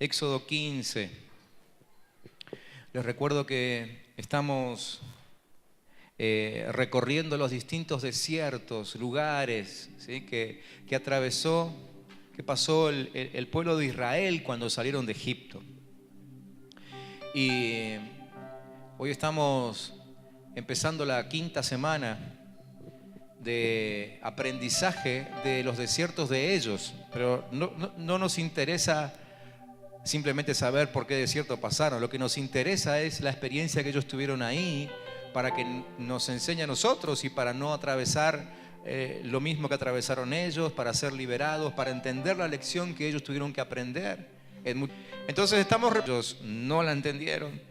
Éxodo 15. Les recuerdo que estamos recorriendo los distintos desiertos, lugares, ¿sí? que pasó el pueblo de Israel cuando salieron de Egipto. Y hoy estamos empezando la quinta semana de aprendizaje de los desiertos de ellos, pero no nos interesa simplemente saber por qué desierto pasaron. Lo que nos interesa es la experiencia que ellos tuvieron ahí, para que nos enseñe a nosotros y para no atravesar lo mismo que atravesaron ellos, para ser liberados, para entender la lección que ellos tuvieron que aprender. Entonces ellos no la entendieron,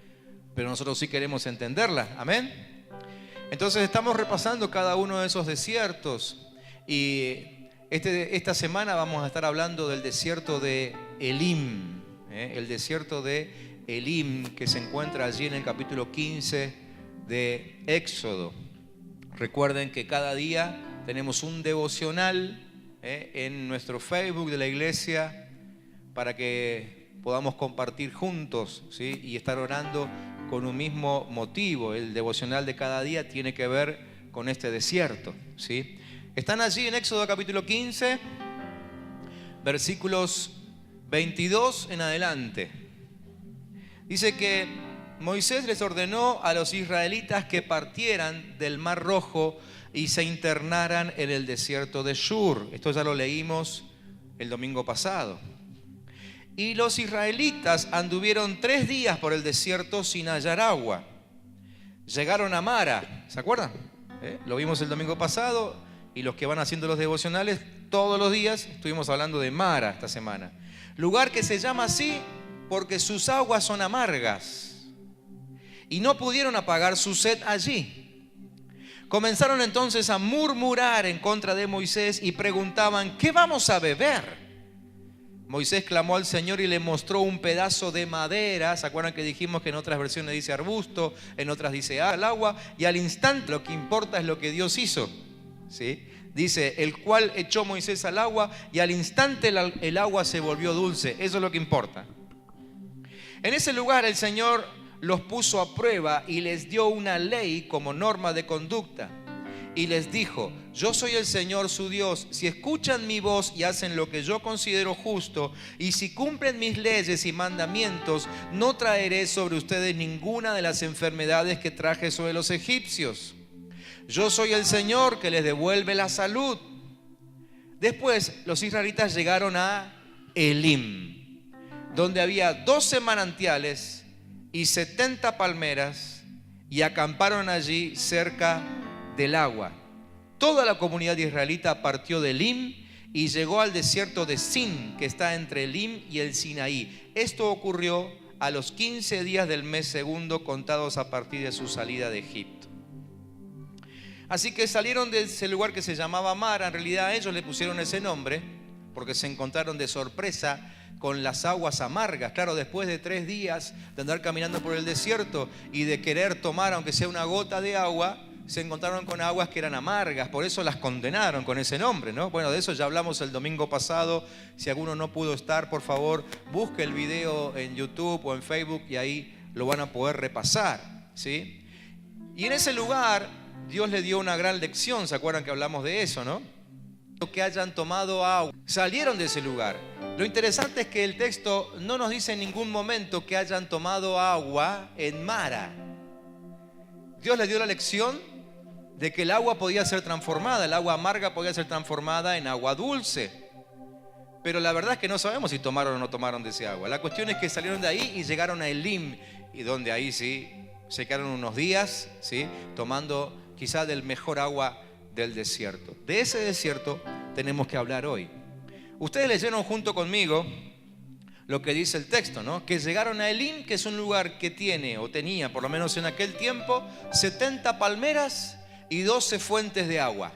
pero nosotros sí queremos entenderla. Amén. Entonces estamos repasando cada uno de esos desiertos y esta semana vamos a estar hablando del desierto de Elim, el desierto de Elim, que se encuentra allí en el capítulo 15 de Éxodo. Recuerden que cada día tenemos un devocional en nuestro Facebook de la iglesia para que podamos compartir juntos, ¿sí? Y estar orando con un mismo motivo. El devocional de cada día tiene que ver con este desierto, ¿sí? Están allí en Éxodo capítulo 15, versículos 22 en adelante. Dice que Moisés les ordenó a los israelitas que partieran del Mar Rojo y se internaran en el desierto de Shur. Esto ya lo leímos el domingo pasado. Y los israelitas anduvieron 3 días por el desierto sin hallar agua. Llegaron a Mara, ¿se acuerdan? Lo vimos el domingo pasado, y los que van haciendo los devocionales todos los días estuvimos hablando de Mara esta semana. Lugar que se llama así porque sus aguas son amargas. Y no pudieron apagar su sed allí. Comenzaron entonces a murmurar en contra de Moisés y preguntaban: ¿qué vamos a beber? Moisés clamó al Señor y le mostró un pedazo de madera. ¿Se acuerdan que dijimos que en otras versiones dice arbusto, en otras dice al agua? Y al instante lo que importa es lo que Dios hizo, ¿sí? Dice, el cual echó Moisés al agua y al instante el agua se volvió dulce. Eso es lo que importa. En ese lugar el Señor los puso a prueba y les dio una ley como norma de conducta. Y les dijo: yo soy el Señor su Dios. Si escuchan mi voz y hacen lo que yo considero justo, y si cumplen mis leyes y mandamientos, no traeré sobre ustedes ninguna de las enfermedades que traje sobre los egipcios. Yo soy el Señor que les devuelve la salud. Después los israelitas llegaron a Elim, donde había 12 manantiales y 70 palmeras, y acamparon allí cerca del agua. Toda la comunidad israelita partió de Elim y llegó al desierto de Sin, que está entre Elim y el Sinaí. Esto ocurrió a los 15 días del mes segundo, contados a partir de su salida de Egipto. Así que salieron de ese lugar que se llamaba Mara. En realidad ellos le pusieron ese nombre porque se encontraron de sorpresa con las aguas amargas. Claro, después de 3 días de andar caminando por el desierto y de querer tomar aunque sea una gota de agua, se encontraron con aguas que eran amargas. Por eso las condenaron con ese nombre, ¿no? Bueno, de eso ya hablamos el domingo pasado. Si alguno no pudo estar, por favor, busque el video en YouTube o en Facebook y ahí lo van a poder repasar, ¿sí? Y en ese lugar Dios le dio una gran lección. ¿Se acuerdan que hablamos de eso, no? Que hayan tomado agua. Salieron de ese lugar. Lo interesante es que el texto no nos dice en ningún momento que hayan tomado agua en Mara. Dios les dio la lección de que el agua podía ser transformada, el agua amarga podía ser transformada en agua dulce. Pero la verdad es que no sabemos si tomaron o no tomaron de ese agua. La cuestión es que salieron de ahí y llegaron a Elim, y donde ahí sí se quedaron unos días, ¿sí? Tomando quizá del mejor agua del desierto. De ese desierto tenemos que hablar hoy. Ustedes leyeron junto conmigo lo que dice el texto, ¿no? Que llegaron a Elim, que es un lugar que tiene, o tenía por lo menos en aquel tiempo, 70 palmeras y 12 fuentes de agua.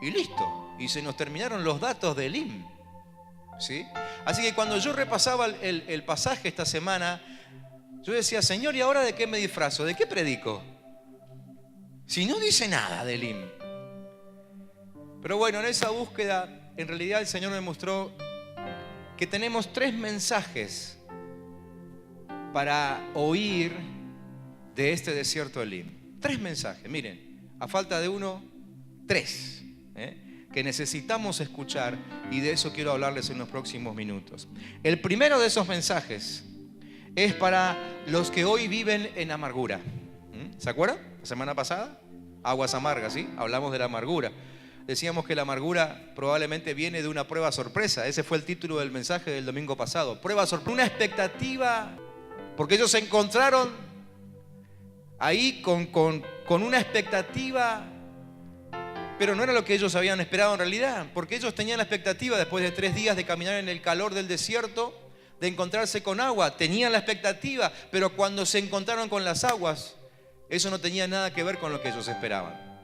Y listo. Y se nos terminaron los datos de Elim, ¿sí? Así que cuando yo repasaba el pasaje esta semana, yo decía: Señor, ¿y ahora de qué me disfrazo? ¿De qué predico? Si no dice nada de Elim. Pero bueno, en esa búsqueda, en realidad el Señor me mostró que tenemos 3 mensajes para oír de este desierto de Elim. 3 mensajes, miren, a falta de uno, 3, que necesitamos escuchar, y de eso quiero hablarles en los próximos minutos. El primero de esos mensajes es para los que hoy viven en amargura. ¿Se acuerdan? La semana pasada, aguas amargas, ¿sí? Hablamos de la amargura. Decíamos que la amargura probablemente viene de una prueba sorpresa. Ese fue el título del mensaje del domingo pasado. Prueba sorpresa. Una expectativa, porque ellos se encontraron ahí con una expectativa, pero no era lo que ellos habían esperado en realidad, porque ellos tenían la expectativa, después de 3 días de caminar en el calor del desierto, de encontrarse con agua. Tenían la expectativa, pero cuando se encontraron con las aguas, eso no tenía nada que ver con lo que ellos esperaban.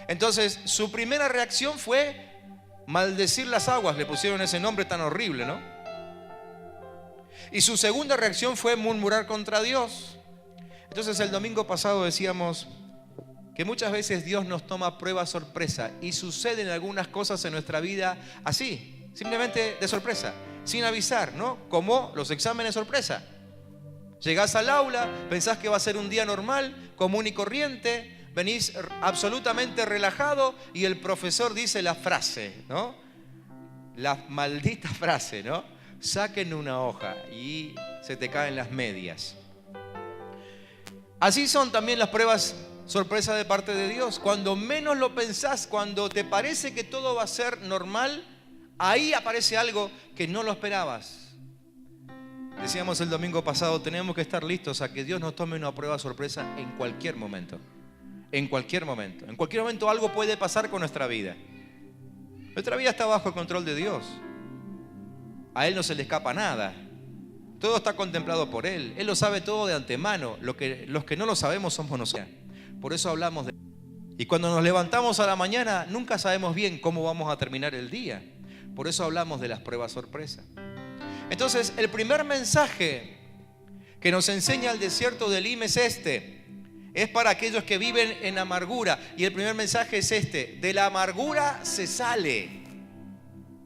Entonces, su primera reacción fue maldecir las aguas. Le pusieron ese nombre tan horrible, ¿no? Y su segunda reacción fue murmurar contra Dios. Entonces, el domingo pasado decíamos que muchas veces Dios nos toma prueba sorpresa y suceden algunas cosas en nuestra vida así, simplemente de sorpresa, sin avisar, ¿no? Como los exámenes sorpresa. Llegás al aula, pensás que va a ser un día normal, común y corriente, venís absolutamente relajado y el profesor dice la frase, ¿no? La maldita frase, ¿no? Saquen una hoja y se te caen las medias. Así son también las pruebas sorpresa de parte de Dios. Cuando menos lo pensás, cuando te parece que todo va a ser normal, ahí aparece algo que no lo esperabas. Decíamos el domingo pasado, tenemos que estar listos a que Dios nos tome una prueba sorpresa en cualquier momento. En cualquier momento. En cualquier momento algo puede pasar con nuestra vida. Nuestra vida está bajo el control de Dios. A Él no se le escapa nada. Todo está contemplado por Él. Él lo sabe todo de antemano. Los que no lo sabemos somos nosotros. Por eso hablamos de... Y cuando nos levantamos a la mañana, nunca sabemos bien cómo vamos a terminar el día. Por eso hablamos de las pruebas sorpresa. Entonces, el primer mensaje que nos enseña el desierto de Elim es este. Es para aquellos que viven en amargura. Y el primer mensaje es este. De la amargura se sale.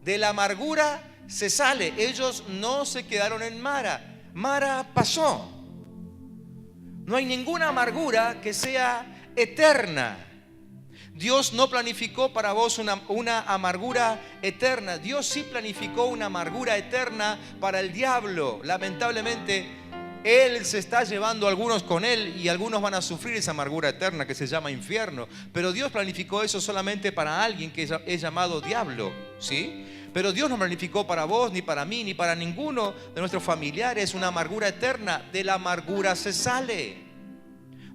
De la amargura se sale. Ellos no se quedaron en Mara. Mara pasó. No hay ninguna amargura que sea eterna. Dios no planificó para vos una amargura eterna. Dios sí planificó una amargura eterna para el diablo. Lamentablemente, Él se está llevando a algunos con Él y algunos van a sufrir esa amargura eterna que se llama infierno. Pero Dios planificó eso solamente para alguien que es llamado diablo, ¿sí? Pero Dios no planificó para vos, ni para mí, ni para ninguno de nuestros familiares una amargura eterna. De la amargura se sale.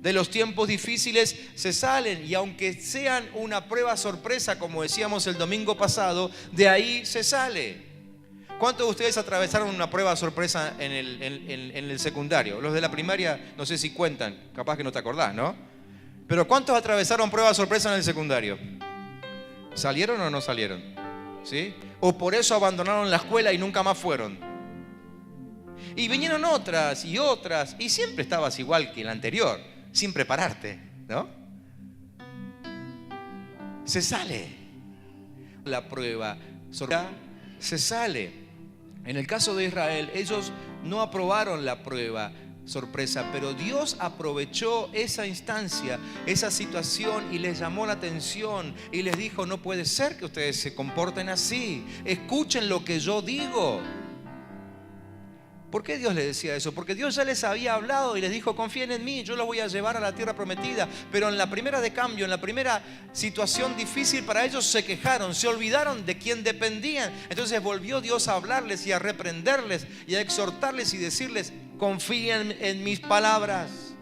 De los tiempos difíciles se salen, y aunque sean una prueba sorpresa, como decíamos el domingo pasado, de ahí se sale. ¿Cuántos de ustedes atravesaron una prueba sorpresa en el secundario? Los de la primaria no sé si cuentan, capaz que no te acordás, ¿no? Pero ¿cuántos atravesaron prueba sorpresa en el secundario? ¿Salieron o no salieron? ¿Sí? O por eso abandonaron la escuela y nunca más fueron. Y vinieron otras, y siempre estabas igual que el anterior, sin prepararte, ¿no? Se sale. La prueba se sale. En el caso de Israel, ellos no aprobaron la prueba sorpresa, pero Dios aprovechó esa instancia, esa situación, y les llamó la atención y les dijo: no puede ser que ustedes se comporten así, escuchen lo que yo digo. ¿Por qué Dios les decía eso? Porque Dios ya les había hablado y les dijo: confíen en mí, yo los voy a llevar a la tierra prometida. Pero en la primera de cambio, en la primera situación difícil para ellos, se quejaron, se olvidaron de quién dependían. Entonces volvió Dios a hablarles y a reprenderles y a exhortarles y decirles: confíen en mis palabras,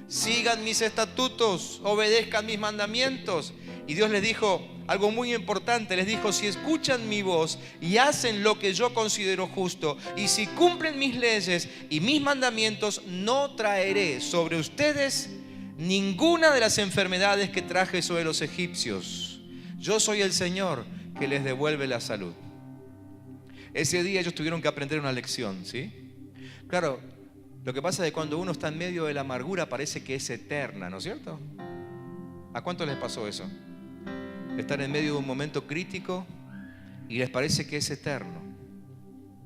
sigan mis estatutos, obedezcan mis mandamientos. Y Dios les dijo algo muy importante, les dijo: si escuchan mi voz y hacen lo que yo considero justo, y si cumplen mis leyes y mis mandamientos, no traeré sobre ustedes ninguna de las enfermedades que traje sobre los egipcios. Yo soy el Señor que les devuelve la salud. Ese día ellos tuvieron que aprender una lección, ¿sí? Claro, lo que pasa es que cuando uno está en medio de la amargura parece que es eterna, ¿no es cierto? ¿A cuántos les pasó eso? Estar en medio de un momento crítico y les parece que es eterno.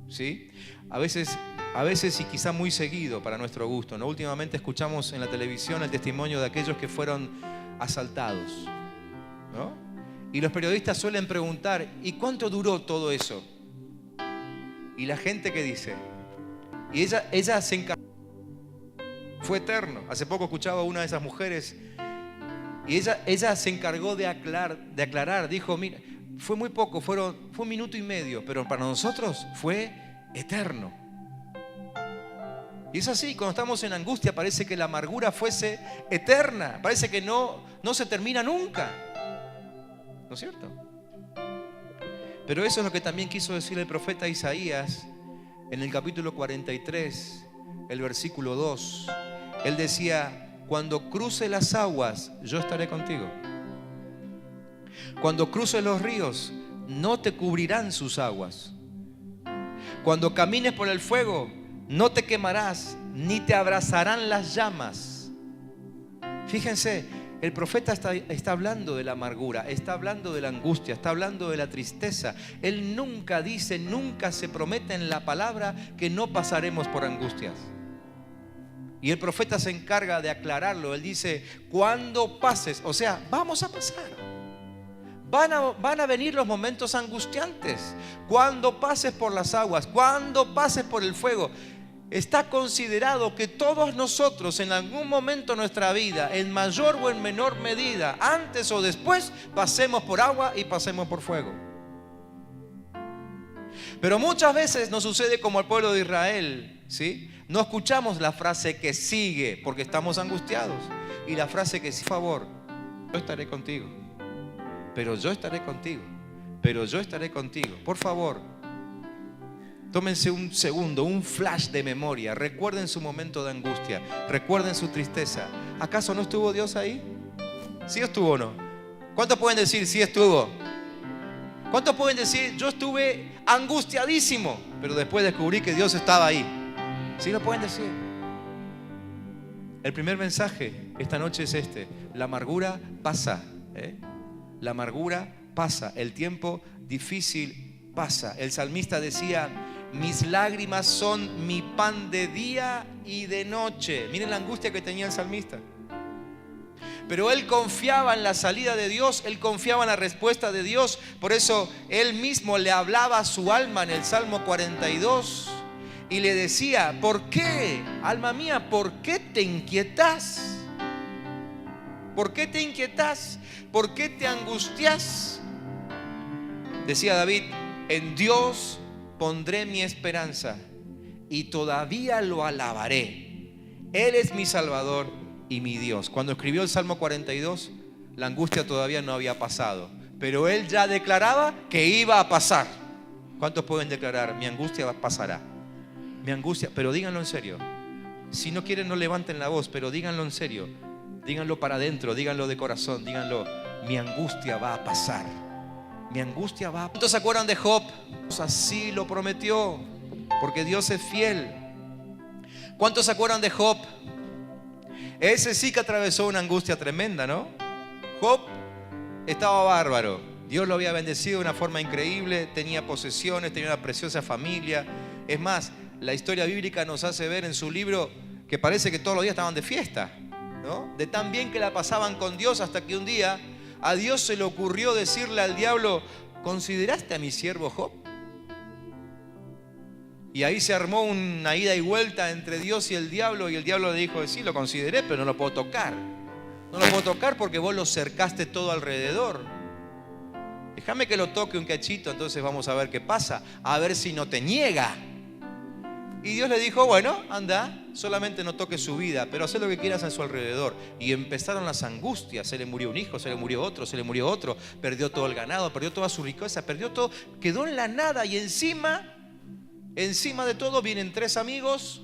¿sí? A veces y quizá muy seguido para nuestro gusto, ¿no? Últimamente escuchamos en la televisión el testimonio de aquellos que fueron asaltados, ¿no? Y los periodistas suelen preguntar, ¿y cuánto duró todo eso? Y la gente que dice, y ella se encargó, fue eterno. Hace poco escuchaba a una de esas mujeres y ella se encargó de aclarar, dijo, mira, fue muy poco, fue 1 minuto y medio, pero para nosotros fue eterno. Y es así, cuando estamos en angustia parece que la amargura fuese eterna, parece que no se termina nunca, ¿no es cierto? Pero eso es lo que también quiso decir el profeta Isaías en el capítulo 43, el versículo 2. Él decía, cuando cruce las aguas, yo estaré contigo. Cuando cruces los ríos, no te cubrirán sus aguas. Cuando camines por el fuego, no te quemarás, ni te abrazarán las llamas. Fíjense, el profeta está hablando de la amargura, está hablando de la angustia, está hablando de la tristeza. Él nunca dice, nunca se promete en la palabra que no pasaremos por angustias. Y el profeta se encarga de aclararlo. Él dice, cuando pases, o sea, vamos a pasar. Van a venir los momentos angustiantes. Cuando pases por las aguas, cuando pases por el fuego. Está considerado que todos nosotros en algún momento de nuestra vida, en mayor o en menor medida, antes o después, pasemos por agua y pasemos por fuego. Pero muchas veces nos sucede como al pueblo de Israel, ¿sí? No escuchamos la frase que sigue porque estamos angustiados. Y la frase que sí, por favor, yo estaré contigo. Pero yo estaré contigo. Pero yo estaré contigo. Por favor, tómense un segundo, un flash de memoria. Recuerden su momento de angustia. Recuerden su tristeza. ¿Acaso no estuvo Dios ahí? ¿Sí estuvo o no? ¿Cuántos pueden decir sí estuvo? ¿Cuántos pueden decir yo estuve angustiadísimo, pero después descubrí que Dios estaba ahí? ¿Sí lo pueden decir? El primer mensaje esta noche es este: la amargura pasa, La amargura pasa, el tiempo difícil pasa. El salmista decía, mis lágrimas son mi pan de día y de noche. Miren la angustia que tenía el salmista. Pero él confiaba en la salida de Dios, él confiaba en la respuesta de Dios. Por eso él mismo le hablaba a su alma en el Salmo 42 y le decía, ¿por qué, alma mía, por qué te inquietas? ¿Por qué te inquietas? ¿Por qué te angustias? Decía David, en Dios pondré mi esperanza y todavía lo alabaré. Él es mi Salvador y mi Dios. Cuando escribió el Salmo 42, la angustia todavía no había pasado, pero él ya declaraba que iba a pasar. ¿Cuántos pueden declarar? Mi angustia pasará. Mi angustia, pero díganlo en serio. Si no quieren, no levanten la voz, pero díganlo en serio. Díganlo para adentro, díganlo de corazón, díganlo. Mi angustia va a pasar. Mi angustia va a pasar. ¿Cuántos se acuerdan de Job? Así lo prometió, porque Dios es fiel. ¿Cuántos se acuerdan de Job? Ese sí que atravesó una angustia tremenda, ¿no? Job estaba bárbaro. Dios lo había bendecido de una forma increíble. Tenía posesiones, tenía una preciosa familia. Es más, la historia bíblica nos hace ver en su libro que parece que todos los días estaban de fiesta, ¿no? De tan bien que la pasaban con Dios, hasta que un día a Dios se le ocurrió decirle al diablo, ¿consideraste a mi siervo Job? Y ahí se armó una ida y vuelta entre Dios y el diablo le dijo, sí, lo consideré, pero no lo puedo tocar. No lo puedo tocar porque vos lo cercaste todo alrededor. Déjame que lo toque un cachito, entonces vamos a ver qué pasa, a ver si no te niega. Y Dios le dijo, bueno, anda, solamente no toques su vida, pero haz lo que quieras a su alrededor. Y empezaron las angustias, se le murió un hijo, se le murió otro, perdió todo el ganado, perdió toda su riqueza, perdió todo, quedó en la nada. Y encima de todo vienen 3 amigos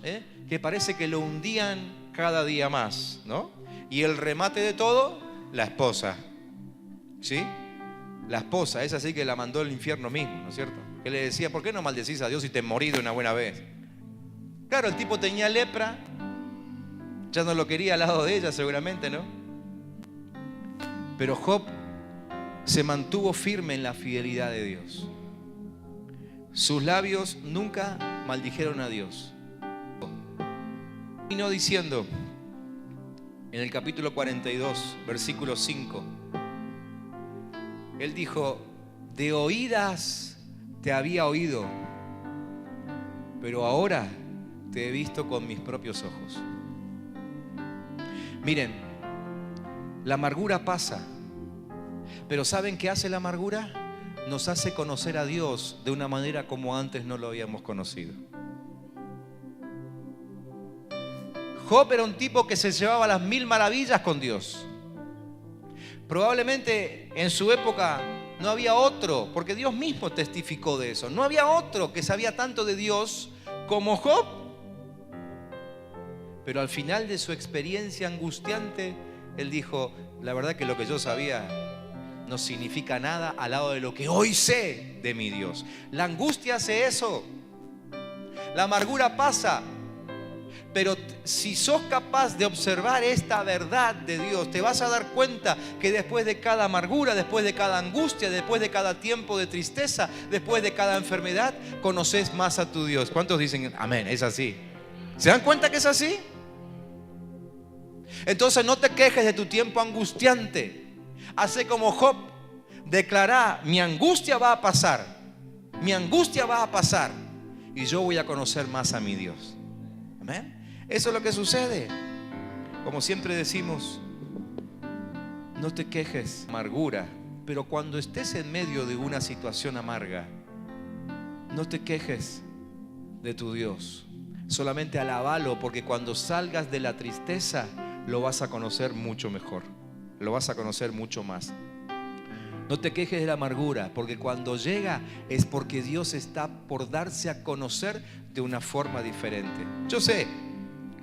que parece que lo hundían cada día más, ¿no? Y el remate de todo, la esposa, ¿sí? La esposa, esa sí que la mandó al infierno mismo, ¿no es cierto? Que le decía, ¿por qué no maldecís a Dios y te morís de una buena vez? Claro, el tipo tenía lepra, ya no lo quería al lado de ella seguramente, ¿no? Pero Job se mantuvo firme en la fidelidad de Dios. Sus labios nunca maldijeron a Dios. Terminó diciendo en el capítulo 42, versículo 5. Él dijo: de oídas te había oído, pero ahora te he visto con mis propios ojos. Miren, la amargura pasa, pero ¿saben qué hace la amargura? Nos hace conocer a Dios de una manera como antes no lo habíamos conocido. Job era un tipo que se llevaba las 1000 maravillas con Dios. Probablemente en su época no había otro, porque Dios mismo testificó de eso. No había otro que sabía tanto de Dios como Job. Pero al final de su experiencia angustiante, él dijo: la verdad que lo que yo sabía no significa nada al lado de lo que hoy sé de mi Dios. La angustia hace eso. La amargura pasa. Pero si sos capaz de observar esta verdad de Dios, te vas a dar cuenta que después de cada amargura, después de cada angustia, después de cada tiempo de tristeza, después de cada enfermedad, conoces más a tu Dios. ¿Cuántos dicen amén? Es así. ¿Se dan cuenta que es así? Entonces no te quejes de tu tiempo angustiante. Hace como Job. Declará: mi angustia va a pasar. Mi angustia va a pasar. Y yo voy a conocer más a mi Dios. Amén. Eso es lo que sucede. Como siempre decimos, no te quejes de amargura, pero cuando estés en medio de una situación amarga, no te quejes de tu Dios. Solamente alabalo, porque cuando salgas de la tristeza lo vas a conocer mucho mejor. Lo vas a conocer mucho más. No te quejes de la amargura, porque cuando llega es porque Dios está por darse a conocer de una forma diferente. Yo sé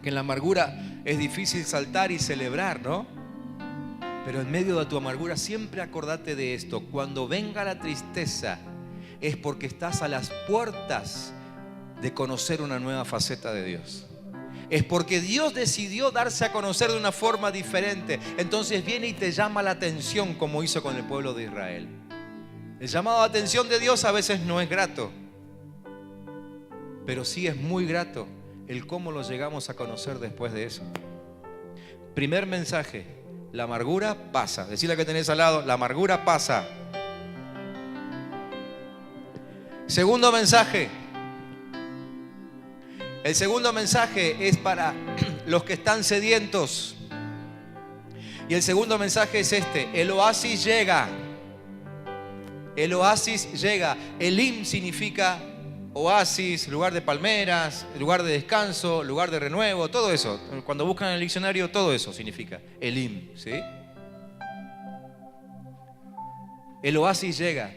que en la amargura es difícil saltar y celebrar, ¿no? Pero en medio de tu amargura siempre acordate de esto: cuando venga la tristeza es porque estás a las puertas de conocer una nueva faceta de Dios. Es porque Dios decidió darse a conocer de una forma diferente. Entonces viene y te llama la atención, como hizo con el pueblo de Israel. El llamado de atención de Dios a veces no es grato, pero sí es muy grato el cómo lo llegamos a conocer después de eso. Primer mensaje: la amargura pasa. Decile que tenés al lado: la amargura pasa. Segundo mensaje. El segundo mensaje es para los que están sedientos. Y el segundo mensaje es este: el oasis llega. El oasis llega. Elim significa oasis, lugar de palmeras, lugar de descanso, lugar de renuevo, todo eso. Cuando buscan en el diccionario, todo eso significa Elim, ¿sí? El oasis llega.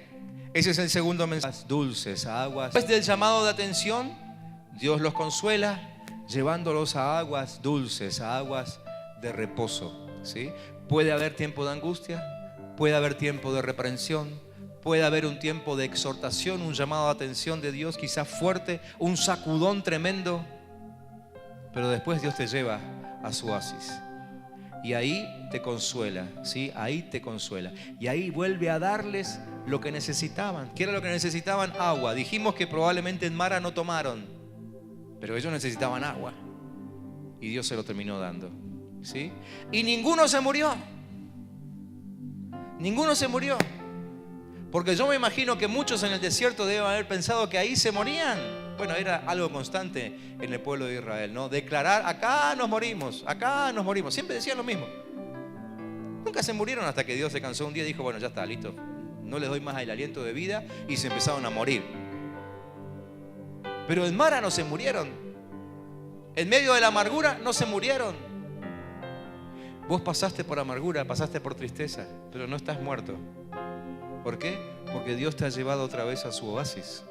Ese es el segundo mensaje. Dulces aguas. Después del llamado de atención, Dios los consuela llevándolos a aguas dulces, a aguas de reposo, ¿sí? Puede haber tiempo de angustia, puede haber tiempo de reprensión, puede haber un tiempo de exhortación, un llamado de atención de Dios quizás fuerte, un sacudón tremendo, pero después Dios te lleva a su oasis y ahí te consuela, ¿sí? Ahí te consuela y ahí vuelve a darles lo que necesitaban. ¿Qué era lo que necesitaban? Agua. Dijimos que probablemente en Mara no tomaron, pero ellos necesitaban agua y Dios se lo terminó dando, ¿sí? Y ninguno se murió. Ninguno se murió. Porque yo me imagino que muchos en el desierto deben haber pensado que ahí se morían. Bueno, era algo constante en el pueblo de Israel, ¿no? Declarar: acá nos morimos, acá nos morimos. Siempre decían lo mismo. Nunca se murieron hasta que Dios se cansó un día y dijo: bueno, ya está, listo. No les doy más el aliento de vida, y se empezaron a morir. Pero en Mara no se murieron. En medio de la amargura no se murieron. Vos pasaste por amargura, pasaste por tristeza, pero no estás muerto. ¿Por qué? Porque Dios te ha llevado otra vez a su oasis.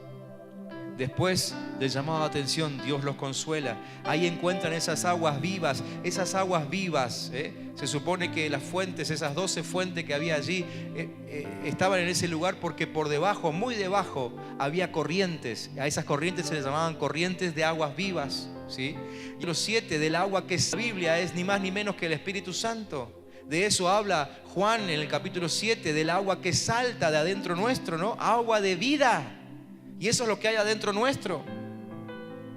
Después del llamado de atención, Dios los consuela. Ahí encuentran esas aguas vivas. Esas aguas vivas, se supone que las fuentes, esas 12 fuentes que había allí, estaban en ese lugar porque por debajo, muy debajo, había corrientes. A esas corrientes se les llamaban corrientes de aguas vivas, ¿sí? Y los 7 del agua que es la Biblia es ni más ni menos que el Espíritu Santo. De eso habla Juan en el capítulo 7, del agua que salta de adentro nuestro, ¿no? Agua de vida. Y eso es lo que hay adentro nuestro.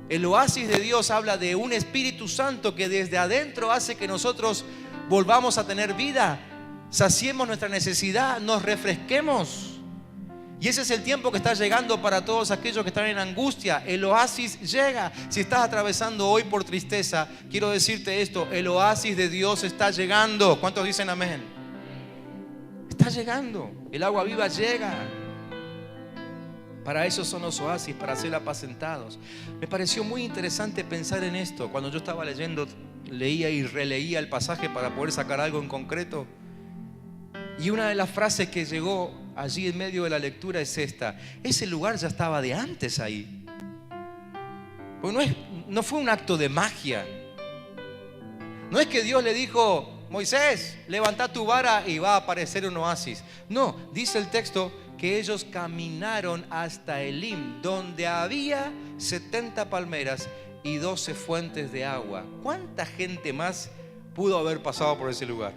El oasis de Dios habla de un Espíritu Santo que desde adentro hace que nosotros volvamos a tener vida, saciemos nuestra necesidad, nos refresquemos. Y ese es el tiempo que está llegando para todos aquellos que están en angustia. El oasis llega. Si estás atravesando hoy por tristeza, quiero decirte esto: el oasis de Dios está llegando. ¿Cuántos dicen amén? Está llegando. El agua viva llega. Para eso son los oasis, para ser apacentados. Me pareció muy interesante pensar en esto. Cuando yo estaba leyendo, leía y releía el pasaje para poder sacar algo en concreto. Y una de las frases que llegó allí en medio de la lectura es esta: ese lugar ya estaba de antes ahí. Porque no fue un acto de magia. No es que Dios le dijo: Moisés, levanta tu vara y va a aparecer un oasis. No, dice el texto que ellos caminaron hasta Elim, donde había 70 palmeras y 12 fuentes de agua. ¿Cuánta gente más pudo haber pasado por ese lugar?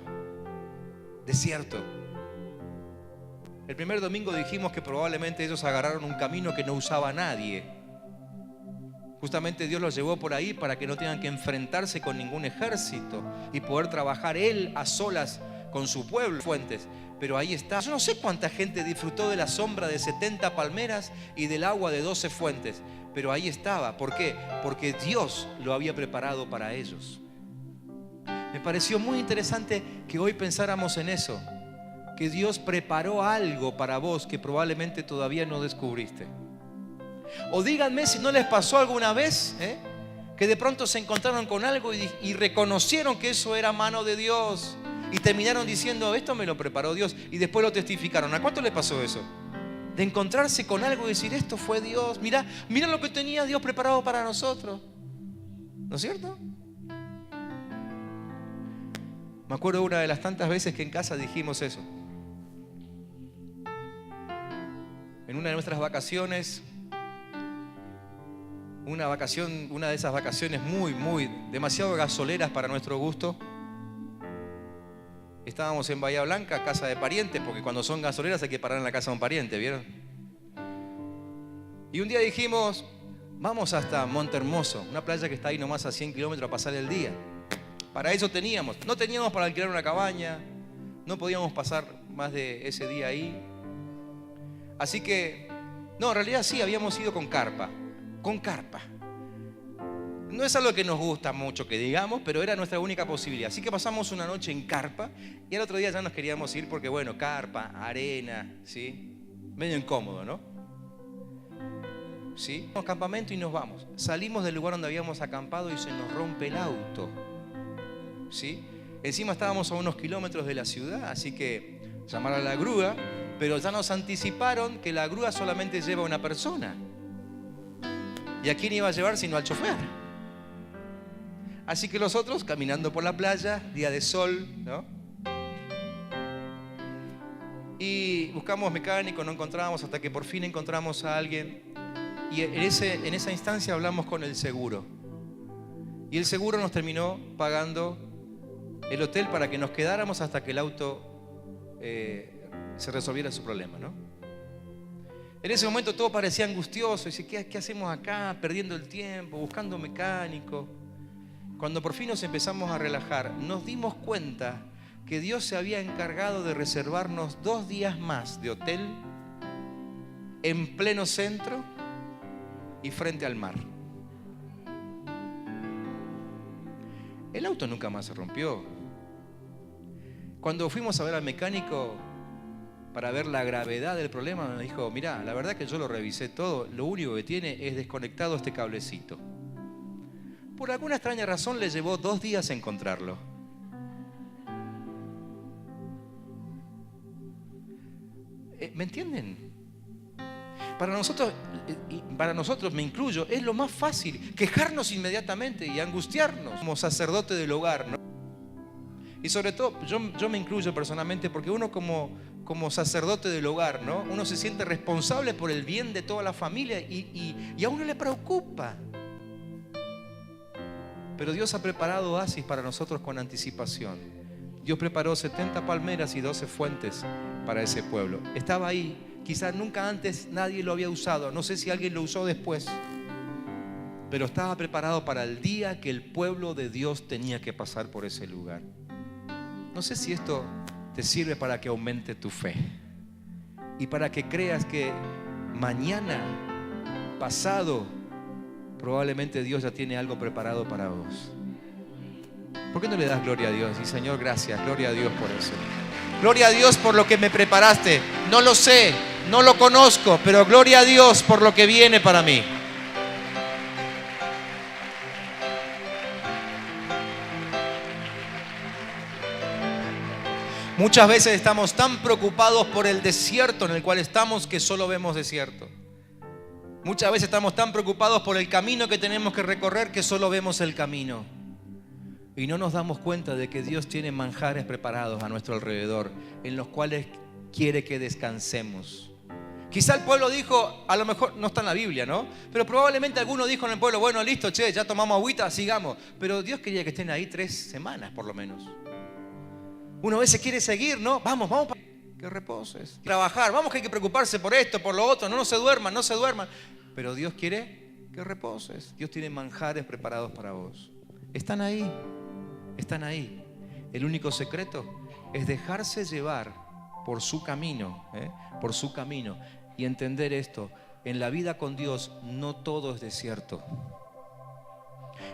Desierto. El primer domingo dijimos que probablemente ellos agarraron un camino que no usaba nadie. Justamente Dios los llevó por ahí para que no tengan que enfrentarse con ningún ejército y poder trabajar Él a solas con su pueblo. Fuentes. Pero ahí está. Yo no sé cuánta gente disfrutó de la sombra de 70 palmeras y del agua de 12 fuentes, pero ahí estaba. ¿Por qué? Porque Dios lo había preparado para ellos. Me pareció muy interesante que hoy pensáramos en eso, que Dios preparó algo para vos que probablemente todavía no descubriste. O díganme si no les pasó alguna vez, que de pronto se encontraron con algo y reconocieron que eso era mano de Dios y terminaron diciendo: esto me lo preparó Dios, y después lo testificaron. ¿A cuánto les pasó eso? De encontrarse con algo y decir: esto fue Dios, mira lo que tenía Dios preparado para nosotros. ¿No es cierto? Me acuerdo una de las tantas veces que en casa dijimos eso. En una de nuestras vacaciones, una de esas vacaciones demasiado gasoleras para nuestro gusto. Estábamos en Bahía Blanca, casa de parientes, porque cuando son gasoleras hay que parar en la casa de un pariente, ¿vieron? Y un día dijimos: vamos hasta Monte Hermoso, una playa que está ahí nomás a 100 kilómetros, a pasar el día. Para eso no teníamos para alquilar una cabaña, no podíamos pasar más de ese día ahí. Así que, no, en realidad sí, habíamos ido con carpa. No es algo que nos gusta mucho que digamos, pero era nuestra única posibilidad. Así que pasamos una noche en carpa y al otro día ya nos queríamos ir porque, bueno, carpa, arena, ¿sí? Medio incómodo, ¿no? ¿Sí? Campamento y nos vamos. Salimos del lugar donde habíamos acampado y se nos rompe el auto. ¿Sí? Encima estábamos a unos kilómetros de la ciudad, así que llamar a la grúa, pero ya nos anticiparon que la grúa solamente lleva a una persona. ¿Y a quién iba a llevar sino al chofer? Así que los otros caminando por la playa, día de sol, ¿no? Y buscamos mecánico, no encontrábamos, hasta que por fin encontramos a alguien. Y en esa instancia hablamos con el seguro. Y el seguro nos terminó pagando el hotel para que nos quedáramos hasta que el auto se resolviera su problema, ¿no? En ese momento todo parecía angustioso. Dice: ¿qué hacemos acá? Perdiendo el tiempo, buscando mecánico. Cuando por fin nos empezamos a relajar, nos dimos cuenta que Dios se había encargado de reservarnos 2 días más de hotel en pleno centro y frente al mar. El auto nunca más se rompió. Cuando fuimos a ver al mecánico para ver la gravedad del problema, nos dijo: mirá, la verdad que yo lo revisé todo, lo único que tiene es desconectado este cablecito. Por alguna extraña razón le llevó 2 días encontrarlo. ¿Me entienden? Para nosotros, me incluyo, es lo más fácil quejarnos inmediatamente y angustiarnos como sacerdote del hogar, ¿no? Y sobre todo, yo me incluyo personalmente, porque uno como sacerdote del hogar, ¿no? Uno se siente responsable por el bien de toda la familia y a uno le preocupa. Pero Dios ha preparado oasis para nosotros con anticipación. Dios preparó 70 palmeras y 12 fuentes para ese pueblo. Estaba ahí. Quizás nunca antes nadie lo había usado. No sé si alguien lo usó después. Pero estaba preparado para el día que el pueblo de Dios tenía que pasar por ese lugar. No sé si esto te sirve para que aumente tu fe y para que creas que mañana, pasado, probablemente Dios ya tiene algo preparado para vos. ¿Por qué no le das gloria a Dios? Y Señor, gracias, gloria a Dios por eso. Gloria a Dios por lo que me preparaste. No lo sé, no lo conozco, pero gloria a Dios por lo que viene para mí. Muchas veces estamos tan preocupados por el desierto en el cual estamos que solo vemos desierto. Muchas veces estamos tan preocupados por el camino que tenemos que recorrer que solo vemos el camino. Y no nos damos cuenta de que Dios tiene manjares preparados a nuestro alrededor en los cuales quiere que descansemos. Quizá el pueblo dijo, a lo mejor no está en la Biblia, ¿no? Pero probablemente alguno dijo en el pueblo, bueno, listo, che, ya tomamos agüita, sigamos. Pero Dios quería que estén ahí 3 semanas por lo menos. Uno a veces quiere seguir, ¿no? Vamos, que reposes. Trabajar, vamos que hay que preocuparse por esto, por lo otro, no se duerman. Pero Dios quiere que reposes. Dios tiene manjares preparados para vos. Están ahí. El único secreto es dejarse llevar por su camino, y entender esto. En la vida con Dios no todo es desierto.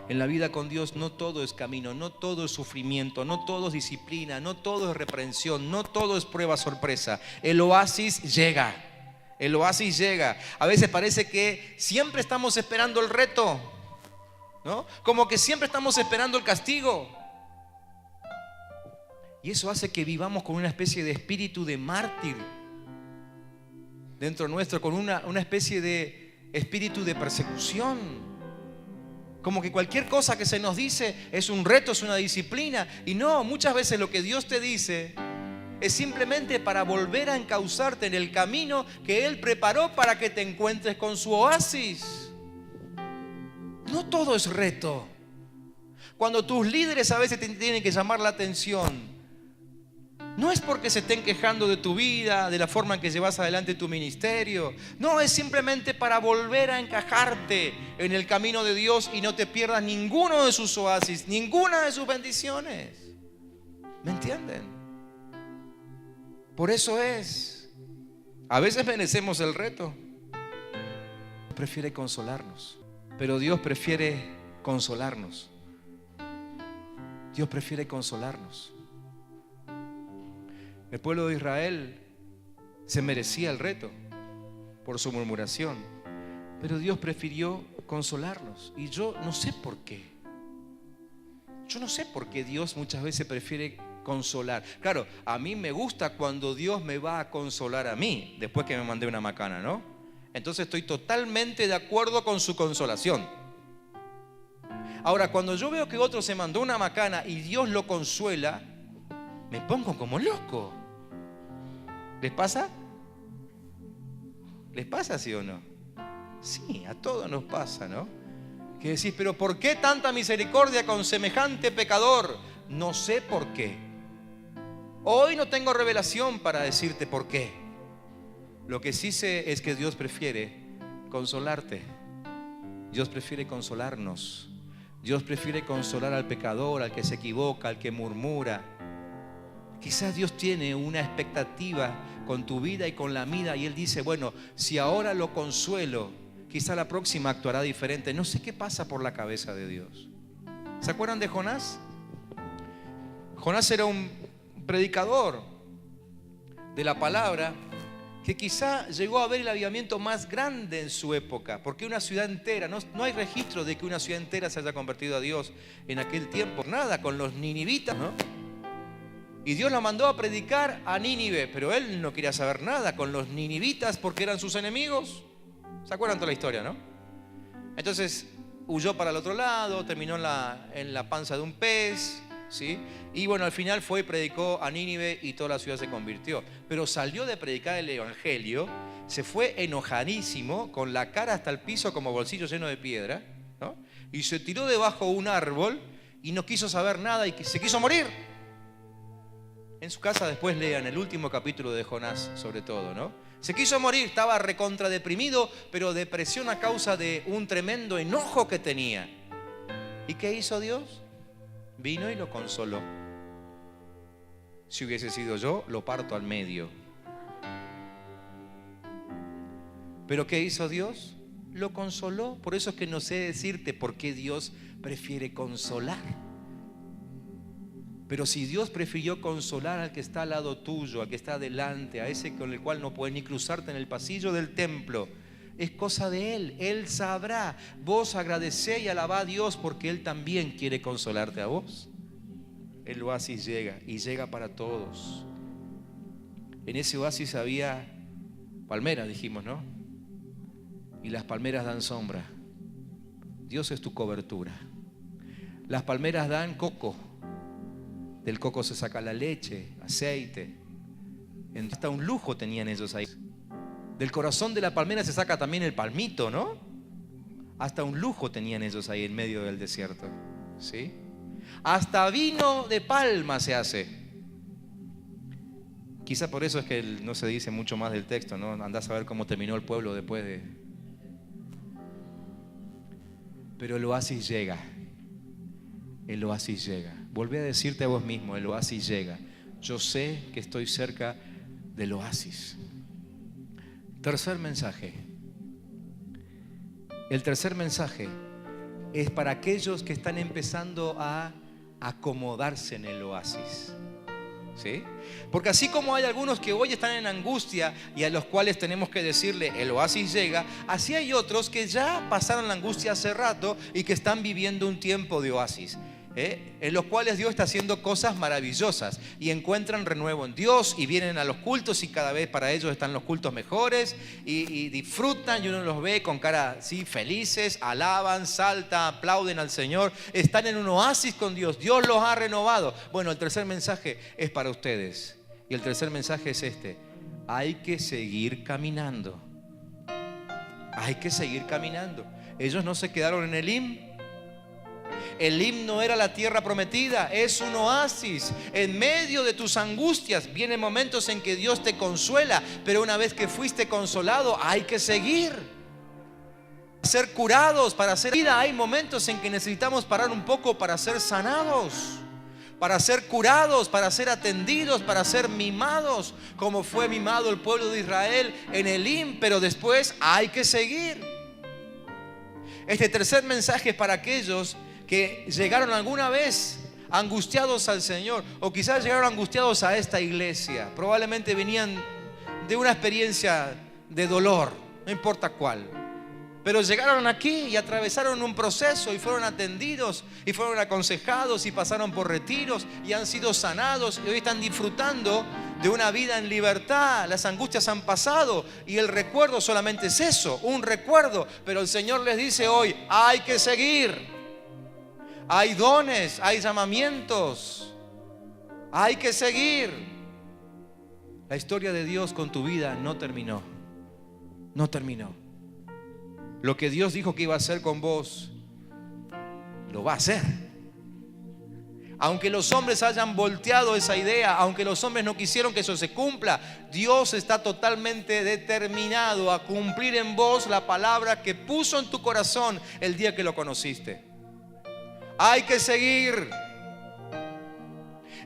En la vida con Dios no todo es camino, no todo es sufrimiento, no todo es disciplina, no todo es reprensión, no todo es prueba sorpresa. El oasis llega. A veces parece que siempre estamos esperando el reto, ¿no? Como que siempre estamos esperando el castigo. Y eso hace que vivamos con una especie de espíritu de mártir dentro nuestro, con una especie de espíritu de persecución. Como que cualquier cosa que se nos dice es un reto, es una disciplina. Y no, muchas veces lo que Dios te dice es simplemente para volver a encauzarte en el camino que Él preparó para que te encuentres con su oasis. No todo es reto. Cuando tus líderes a veces te tienen que llamar la atención, no es porque se estén quejando de tu vida, de la forma en que llevas adelante tu ministerio. No, es simplemente para volver a encajarte en el camino de Dios y no te pierdas ninguno de sus oasis, ninguna de sus bendiciones. ¿Me entienden? Por eso es. A veces merecemos el reto. Dios prefiere consolarnos, pero Dios prefiere consolarnos. Dios prefiere consolarnos. El pueblo de Israel se merecía el reto por su murmuración, pero Dios prefirió consolarlos. Y yo no sé por qué. Yo no sé por qué Dios muchas veces prefiere consolar. Claro, a mí me gusta cuando Dios me va a consolar a mí, después que me mandé una macana, ¿no? Entonces estoy totalmente de acuerdo con su consolación. Ahora, cuando yo veo que otro se mandó una macana y Dios lo consuela, me pongo como loco. ¿Les pasa? ¿Les pasa, sí o no? Sí, a todos nos pasa, ¿no? Que decís, pero ¿por qué tanta misericordia con semejante pecador? No sé por qué. Hoy no tengo revelación para decirte por qué. Lo que sí sé es que Dios prefiere consolarte. Dios prefiere consolarnos. Dios prefiere consolar al pecador, al que se equivoca, al que murmura. Quizás Dios tiene una expectativa con tu vida y con la mía y Él dice, bueno, si ahora lo consuelo, quizá la próxima actuará diferente. No sé qué pasa por la cabeza de Dios. ¿Se acuerdan de Jonás? Jonás era un predicador de la palabra que quizá llegó a ver el avivamiento más grande en su época, porque una ciudad entera, no hay registro de que una ciudad entera se haya convertido a Dios en aquel tiempo. Nada, con los ninivitas, ¿no? Y Dios lo mandó a predicar a Nínive, pero él no quería saber nada con los ninivitas porque eran sus enemigos. ¿Se acuerdan toda la historia, no? Entonces huyó para el otro lado, terminó en la panza de un pez, ¿sí? Y bueno, al final fue y predicó a Nínive y toda la ciudad se convirtió. Pero salió de predicar el evangelio, se fue enojadísimo, con la cara hasta el piso como bolsillo lleno de piedra, ¿no? Y se tiró debajo de un árbol y no quiso saber nada y se quiso morir. En su casa después lean el último capítulo de Jonás, sobre todo, ¿no? Se quiso morir, estaba recontradeprimido, pero depresión a causa de un tremendo enojo que tenía. ¿Y qué hizo Dios? Vino y lo consoló. Si hubiese sido yo, lo parto al medio. ¿Pero qué hizo Dios? Lo consoló. Por eso es que no sé decirte por qué Dios prefiere consolar. Pero si Dios prefirió consolar al que está al lado tuyo, al que está delante, a ese con el cual no puedes ni cruzarte en el pasillo del templo, es cosa de Él. Él sabrá. Vos agradecé y alabá a Dios porque Él también quiere consolarte a vos. El oasis llega y llega para todos. En ese oasis había palmeras, dijimos, ¿no? Y las palmeras dan sombra. Dios es tu cobertura. Las palmeras dan coco. Del coco se saca la leche, aceite. Hasta un lujo tenían ellos ahí. Del corazón de la palmera se saca también el palmito, ¿no? Hasta un lujo tenían ellos ahí en medio del desierto, ¿sí? Hasta vino de palma se hace. Quizá por eso es que no se dice mucho más del texto, ¿no? Andás a ver cómo terminó el pueblo después de... Pero el oasis llega. El oasis llega. Volví a decirte a vos mismo, el oasis llega. Yo sé que estoy cerca del oasis. Tercer mensaje. El tercer mensaje es para aquellos que están empezando a acomodarse en el oasis. ¿Sí? Porque así como hay algunos que hoy están en angustia y a los cuales tenemos que decirle el oasis llega, así hay otros que ya pasaron la angustia hace rato y que están viviendo un tiempo de oasis. En los cuales Dios está haciendo cosas maravillosas y encuentran renuevo en Dios y vienen a los cultos y cada vez para ellos están los cultos mejores y disfrutan y uno los ve con cara así felices, alaban, saltan, aplauden al Señor, están en un oasis con Dios, Dios los ha renovado. Bueno, el tercer mensaje es para ustedes y el tercer mensaje es este: hay que seguir caminando, hay que seguir caminando. Ellos no se quedaron en Elim. Elim no era la tierra prometida, es un oasis. En medio de tus angustias vienen momentos en que Dios te consuela, pero una vez que fuiste consolado hay que seguir. Para ser curados, para ser vida, hay momentos en que necesitamos parar un poco para ser sanados, para ser curados, para ser atendidos, para ser mimados, como fue mimado el pueblo de Israel en Elim, pero después hay que seguir. Este tercer mensaje es para aquellos que llegaron alguna vez angustiados al Señor, o quizás llegaron angustiados a esta iglesia. Probablemente venían de una experiencia de dolor, no importa cuál, pero llegaron aquí y atravesaron un proceso y fueron atendidos y fueron aconsejados y pasaron por retiros y han sido sanados y hoy están disfrutando de una vida en libertad. Las angustias han pasado y el recuerdo solamente es eso, un recuerdo, pero el Señor les dice hoy: hay que seguir. Hay dones, hay llamamientos, hay que seguir. La historia de Dios con tu vida no terminó. No terminó. Lo que Dios dijo que iba a hacer con vos, lo va a hacer. Aunque los hombres hayan volteado esa idea, aunque los hombres no quisieron que eso se cumpla, Dios está totalmente determinado a cumplir en vos la palabra que puso en tu corazón el día que lo conociste. Hay que seguir.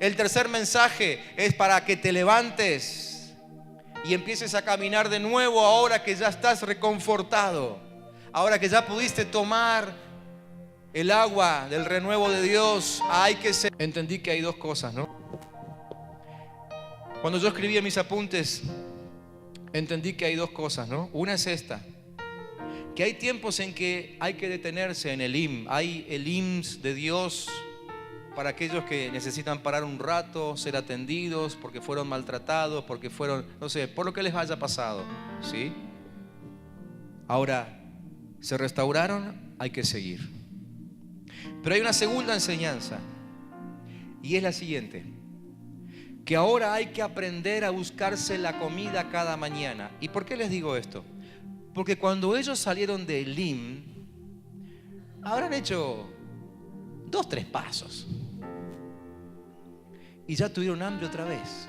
El tercer mensaje es para que te levantes y empieces a caminar de nuevo ahora que ya estás reconfortado, ahora que ya pudiste tomar el agua del renuevo de Dios. Hay que seguir. Entendí que hay dos cosas, ¿no? Cuando yo escribía mis apuntes, entendí que hay dos cosas, ¿no? Una es esta: que hay tiempos en que hay que detenerse en Elim. Hay Elims de Dios para aquellos que necesitan parar un rato, ser atendidos porque fueron maltratados, porque fueron, no sé, por lo que les haya pasado, ¿sí? Ahora, se restauraron, hay que seguir. Pero hay una segunda enseñanza y es la siguiente: que ahora hay que aprender a buscarse la comida cada mañana. ¿Y por qué les digo esto? Porque cuando ellos salieron de Elim, habrán hecho 2-3 pasos. y ya tuvieron hambre otra vez.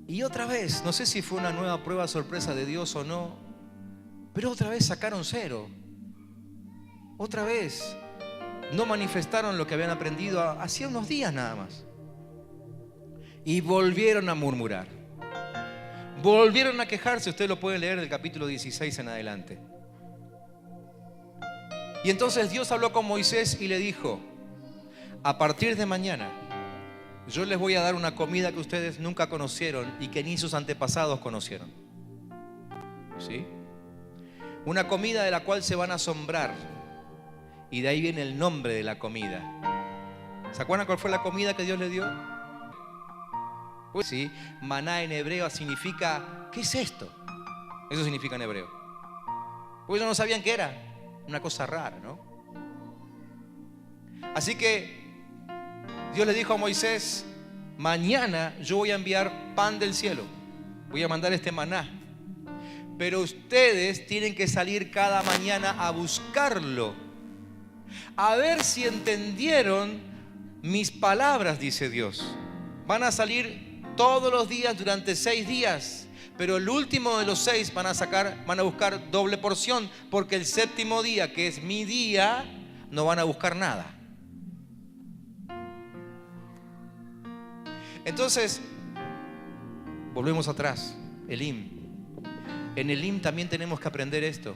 Y otra vez, no sé si fue una nueva prueba sorpresa de Dios o no, pero otra vez sacaron cero. Otra vez no manifestaron lo que habían aprendido hacía unos días nada más. Y volvieron a murmurar. Volvieron a quejarse. Ustedes lo pueden leer del capítulo 16 en adelante. Y entonces Dios habló con Moisés y le dijo: a partir de mañana yo les voy a dar una comida que ustedes nunca conocieron y que ni sus antepasados conocieron. ¿Sí? Una comida de la cual se van a asombrar. Y de ahí viene el nombre de la comida. ¿Se acuerdan cuál fue la comida que Dios le dio? Pues sí, maná en hebreo significa, ¿qué es esto? Eso significa en hebreo. Pues ellos no sabían qué era. Una cosa rara, ¿no? Así que Dios le dijo a Moisés: mañana yo voy a enviar pan del cielo. Voy a mandar este maná. Pero ustedes tienen que salir cada mañana a buscarlo. A ver si entendieron mis palabras, dice Dios. Van a salir todos los días durante 6 días. Pero el último de los 6 van a buscar doble porción. Porque el séptimo día, que es mi día, no van a buscar nada. Entonces, volvemos atrás. Elim. En Elim también tenemos que aprender esto.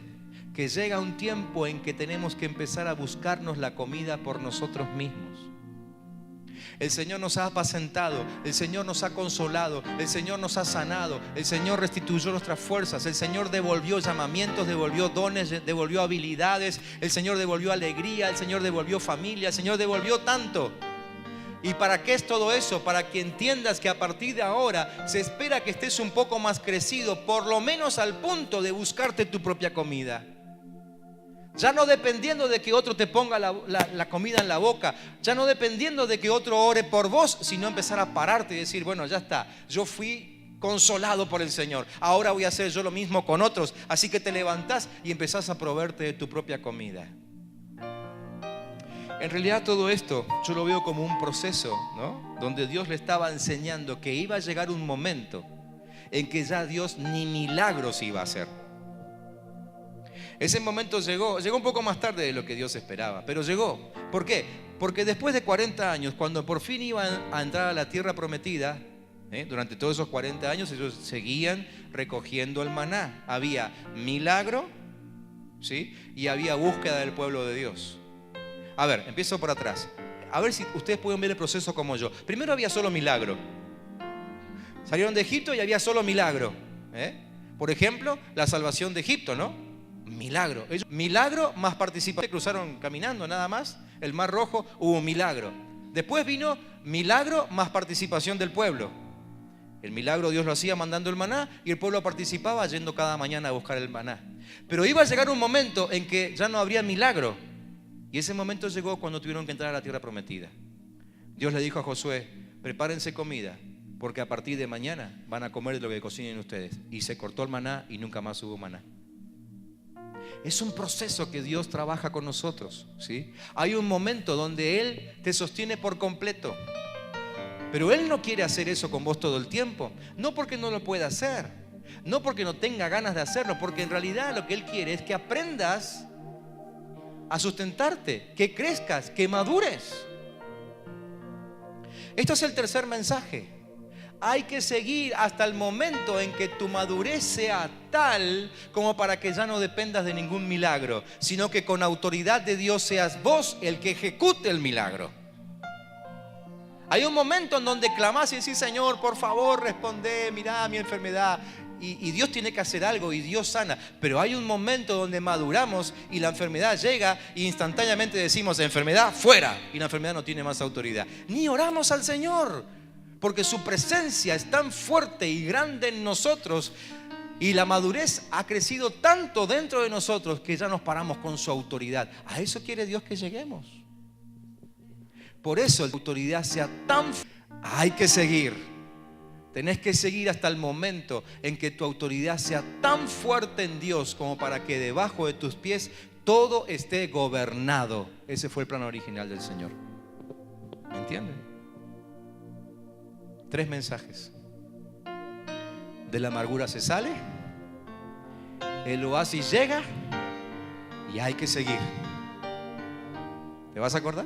Que llega un tiempo en que tenemos que empezar a buscarnos la comida por nosotros mismos. El Señor nos ha apacentado, el Señor nos ha consolado, el Señor nos ha sanado, el Señor restituyó nuestras fuerzas, el Señor devolvió llamamientos, devolvió dones, devolvió habilidades, el Señor devolvió alegría, el Señor devolvió familia, el Señor devolvió tanto. ¿Y para qué es todo eso? Para que entiendas que a partir de ahora se espera que estés un poco más crecido, por lo menos al punto de buscarte tu propia comida. Ya no dependiendo de que otro te ponga la comida en la boca, ya no dependiendo de que otro ore por vos, sino empezar a pararte y decir: bueno, ya está, yo fui consolado por el Señor, ahora voy a hacer yo lo mismo con otros. Así que te levantás y empezás a proveerte de tu propia comida. En realidad todo esto yo lo veo como un proceso, ¿no? Donde Dios le estaba enseñando que iba a llegar un momento en que ya Dios ni milagros iba a hacer. Ese momento llegó un poco más tarde de lo que Dios esperaba, pero llegó. ¿Por qué? Porque después de 40 años, cuando por fin iban a entrar a la tierra prometida, durante todos esos 40 años ellos seguían recogiendo el maná. Había milagro, ¿sí? Y había búsqueda del pueblo de Dios. A ver, empiezo por atrás. A ver si ustedes pueden ver el proceso como yo. Primero había solo milagro. Salieron de Egipto y había solo milagro. Por ejemplo, la salvación de Egipto, ¿no? Milagro. Milagro más participación. Cruzaron caminando nada más el Mar Rojo, hubo un milagro. Después vino milagro más participación del pueblo. El milagro Dios lo hacía mandando el maná y el pueblo participaba yendo cada mañana a buscar el maná. Pero iba a llegar un momento en que ya no habría milagro. Y ese momento llegó cuando tuvieron que entrar a la tierra prometida. Dios le dijo a Josué: prepárense comida, porque a partir de mañana van a comer de lo que cocinen ustedes. Y se cortó el maná y nunca más hubo maná. Es un proceso que Dios trabaja con nosotros, ¿sí? Hay un momento donde Él te sostiene por completo. Pero Él no quiere hacer eso con vos todo el tiempo. No porque no lo pueda hacer, no porque no tenga ganas de hacerlo, porque en realidad lo que Él quiere es que aprendas a sustentarte, que crezcas, que madures. Esto es el tercer mensaje. Hay que seguir hasta el momento en que tu madurez sea tal como para que ya no dependas de ningún milagro, sino que con autoridad de Dios seas vos el que ejecute el milagro. Hay un momento en donde clamás y decís: Señor, por favor, responde, mirá mi enfermedad. Y Dios tiene que hacer algo y Dios sana. Pero hay un momento donde maduramos y la enfermedad llega e instantáneamente decimos: enfermedad, fuera. Y la enfermedad no tiene más autoridad. Ni oramos al Señor, porque su presencia es tan fuerte y grande en nosotros y la madurez ha crecido tanto dentro de nosotros que ya nos paramos con su autoridad. A eso quiere Dios que lleguemos. Por eso la autoridad sea tan fuerte. Hay que seguir. Tenés que seguir hasta el momento en que tu autoridad sea tan fuerte en Dios como para que debajo de tus pies todo esté gobernado. Ese fue el plan original del Señor. ¿Me entienden? 3 mensajes. De la amargura se sale, el oasis llega y hay que seguir. ¿Te vas a acordar?